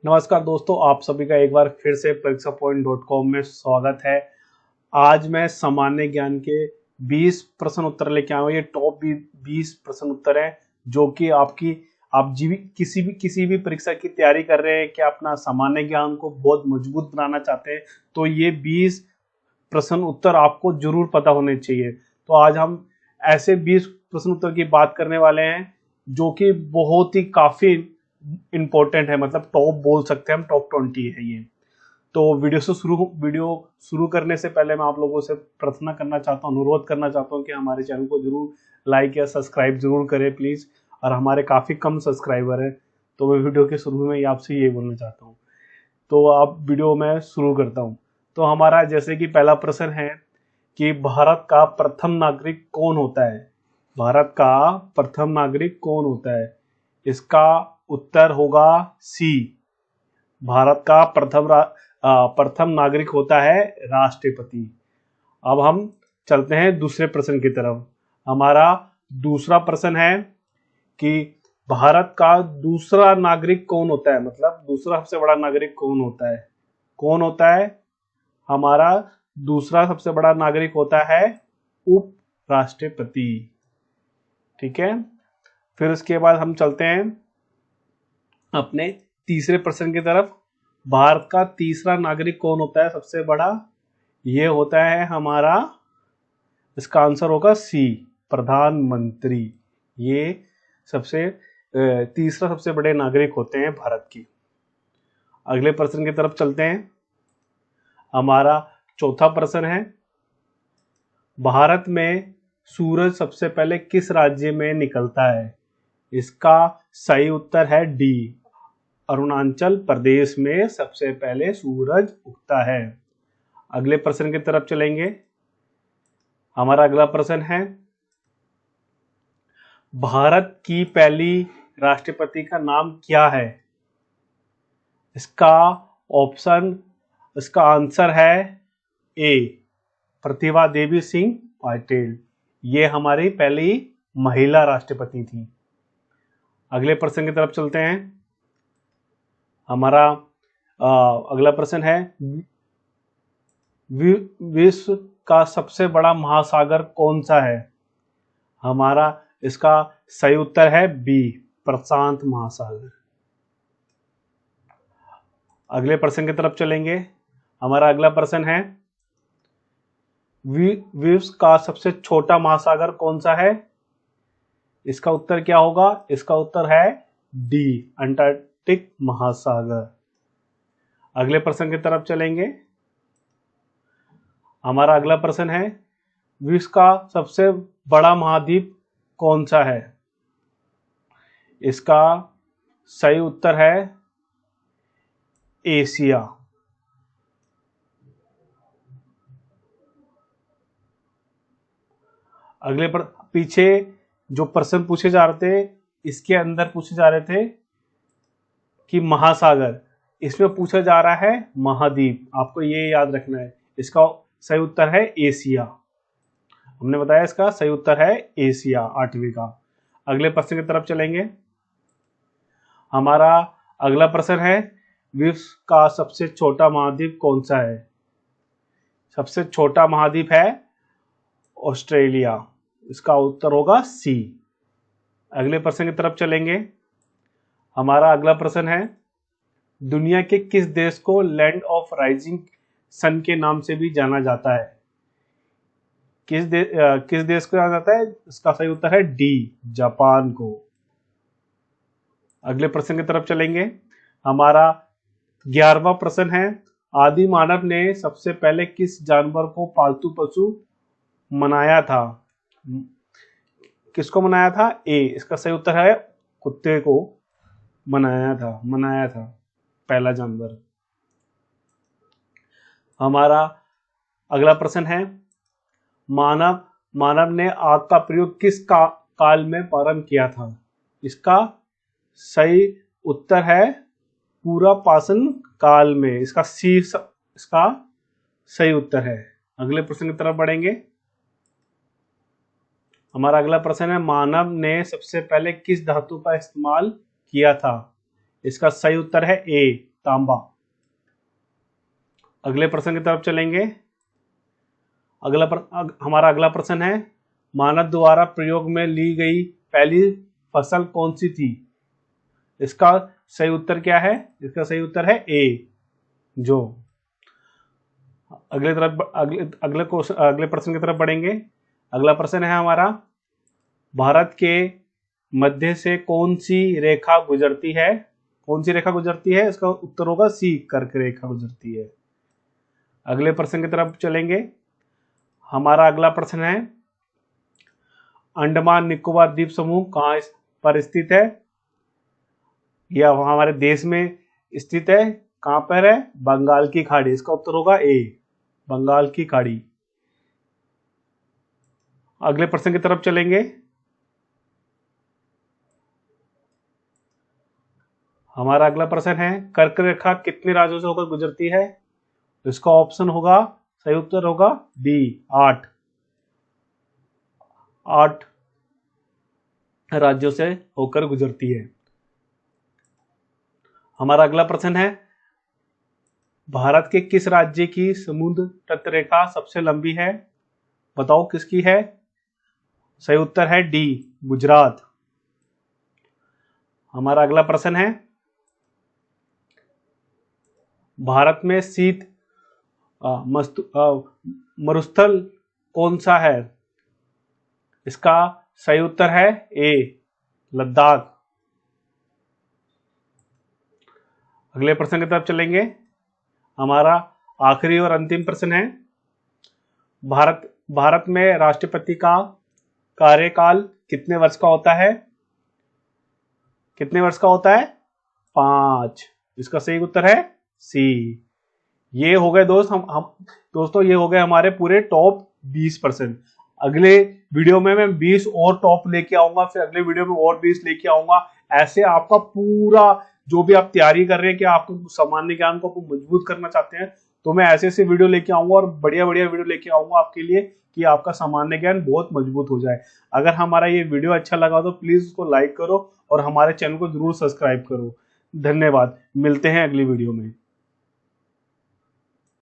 नमस्कार दोस्तों, आप सभी का एक बार फिर से परीक्षापॉइंट.com में स्वागत है। आज मैं सामान्य ज्ञान के 20 प्रश्न उत्तर लेके आया हूँ। ये टॉप 20 प्रश्न उत्तर हैं जो कि आप किसी भी परीक्षा की तैयारी कर रहे हैं, कि अपना सामान्य ज्ञान को बहुत मजबूत बनाना चाहते हैं, तो ये 20 प्रश्न उत्तर आपको जरूर पता होने चाहिए। तो आज हम ऐसे 20 प्रश्न उत्तर की बात करने वाले हैं जो कि बहुत ही काफी इंपॉर्टेंट है, मतलब टॉप बोल सकते हैं हम, टॉप 20 है ये। तो वीडियो शुरू करने से पहले मैं आप लोगों से प्रार्थना करना चाहता हूँ, अनुरोध करना चाहता हूँ कि हमारे चैनल को जरूर लाइक या सब्सक्राइब जरूर करें प्लीज। और हमारे काफी कम सब्सक्राइबर हैं, तो मैं वीडियो के शुरू में आपसे ये बोलना चाहता हूँ। तो अब वीडियो में शुरू करता हूँ। तो हमारा जैसे कि पहला प्रश्न है कि भारत का प्रथम नागरिक कौन होता है। भारत का प्रथम नागरिक कौन होता है? इसका उत्तर होगा सी। भारत का प्रथम नागरिक होता है राष्ट्रपति। अब हम चलते हैं दूसरे प्रश्न की तरफ। हमारा दूसरा प्रश्न है कि भारत का दूसरा नागरिक कौन होता है, मतलब दूसरा सबसे बड़ा नागरिक कौन होता है? कौन होता है? हमारा दूसरा सबसे बड़ा नागरिक होता है उप राष्ट्रपति। ठीक है, फिर उसके बाद हम चलते हैं अपने तीसरे प्रश्न की तरफ। भारत का तीसरा नागरिक कौन होता है सबसे बड़ा? ये होता है हमारा, इसका आंसर होगा सी, प्रधानमंत्री। ये तीसरा सबसे बड़े नागरिक होते हैं भारत की। अगले प्रश्न की तरफ चलते हैं। हमारा चौथा प्रश्न है, भारत में सूरज सबसे पहले किस राज्य में निकलता है? इसका सही उत्तर है डी, अरुणाचल प्रदेश में सबसे पहले सूरज उगता है। अगले प्रश्न की तरफ चलेंगे। हमारा अगला प्रश्न है, भारत की पहली राष्ट्रपति का नाम क्या है? इसका आंसर है ए, प्रतिभा देवी सिंह पाटिल। ये हमारी पहली महिला राष्ट्रपति थी। अगले प्रश्न की तरफ चलते हैं। हमारा अगला प्रश्न है, विश्व का सबसे बड़ा महासागर कौन सा है? हमारा इसका सही उत्तर है बी, प्रशांत महासागर। अगले प्रश्न की तरफ चलेंगे। हमारा अगला प्रश्न है, विश्व का सबसे छोटा महासागर कौन सा है? इसका उत्तर क्या होगा? इसका उत्तर है डी, अंटार्कटिक महासागर। अगले प्रश्न की तरफ चलेंगे। हमारा अगला प्रश्न है, विश्व का सबसे बड़ा महाद्वीप कौन सा है? इसका सही उत्तर है एशिया। पीछे जो प्रश्न पूछे जा रहे थे, इसके अंदर पूछे जा रहे थे कि महासागर, इसमें पूछा जा रहा है महाद्वीप। आपको ये याद रखना है। इसका सही उत्तर है एशिया। हमने बताया इसका सही उत्तर है एशिया, 8वीं का। अगले प्रश्न की तरफ चलेंगे। हमारा अगला प्रश्न है, विश्व का सबसे छोटा महाद्वीप कौन सा है? सबसे छोटा महाद्वीप है ऑस्ट्रेलिया। इसका उत्तर होगा सी। अगले प्रश्न की तरफ चलेंगे। हमारा अगला प्रश्न है, दुनिया के किस देश को लैंड ऑफ राइजिंग सन के नाम से भी जाना जाता है? किस देश को जाना जाता है? इसका सही उत्तर है डी, जापान को। अगले प्रश्न की तरफ चलेंगे। हमारा 11वां प्रश्न है, आदि मानव ने सबसे पहले किस जानवर को पालतू पशु मनाया था? किसको मनाया था? ए, इसका सही उत्तर है कुत्ते को मनाया था पहला जानवर। हमारा अगला प्रश्न है, मानव ने आग का प्रयोग किस काल में प्रारंभ किया था? इसका सही उत्तर है पूरा पाषाण काल में। इसका सही उत्तर है। अगले प्रश्न की तरफ बढ़ेंगे। हमारा अगला प्रश्न है, मानव ने सबसे पहले किस धातु का इस्तेमाल किया था? इसका सही उत्तर है ए, तांबा। अगले प्रश्न की तरफ चलेंगे। हमारा अगला प्रश्न है, मानव द्वारा प्रयोग में ली गई पहली फसल कौन सी थी? इसका सही उत्तर क्या है? इसका सही उत्तर है ए, जो। अगले प्रश्न की तरफ बढ़ेंगे। अगला प्रश्न है हमारा, भारत के मध्य से कौन सी रेखा गुजरती है? कौन सी रेखा गुजरती है? इसका उत्तर होगा सी, कर्क रेखा गुजरती है। अगले प्रश्न की तरफ चलेंगे। हमारा अगला प्रश्न है, अंडमान निकोबार द्वीप समूह कहाँ पर स्थित है? यह हमारे देश में स्थित है। कहां पर है? बंगाल की खाड़ी। इसका उत्तर होगा ए, बंगाल की खाड़ी। अगले प्रश्न की तरफ चलेंगे। हमारा अगला प्रश्न है, कर्क रेखा कितने राज्यों से होकर गुजरती है? इसका ऑप्शन होगा, सही उत्तर होगा डी, 8 राज्यों से होकर गुजरती है। हमारा अगला प्रश्न है, भारत के किस राज्य की समुद्र तट रेखा सबसे लंबी है? बताओ किसकी है? सही उत्तर है डी, गुजरात। हमारा अगला प्रश्न है, भारत में शीत मरुस्थल कौन सा है? इसका सही उत्तर है ए, लद्दाख। अगले प्रश्न की तरफ चलेंगे। हमारा आखिरी और अंतिम प्रश्न है, भारत में राष्ट्रपति का कार्यकाल कितने वर्ष का होता है? कितने वर्ष का होता है? 5। इसका सही उत्तर है सी। ये हो गए दोस्तों ये हो गए हमारे पूरे टॉप 20%। अगले वीडियो में मैं 20 और टॉप लेके आऊंगा, फिर अगले वीडियो में और 20 लेके आऊंगा। ऐसे आपका पूरा जो भी आप तैयारी कर रहे हैं कि आपको सामान्य ज्ञान को मजबूत करना चाहते हैं, तो मैं ऐसे वीडियो लेके आऊंगा और बढ़िया वीडियो लेके आऊंगा आपके लिए कि आपका सामान्य ज्ञान बहुत मजबूत हो जाए। अगर हमारा ये वीडियो अच्छा लगा तो प्लीज उसको लाइक करो और हमारे चैनल को जरूर सब्सक्राइब करो। धन्यवाद, मिलते हैं अगली वीडियो में।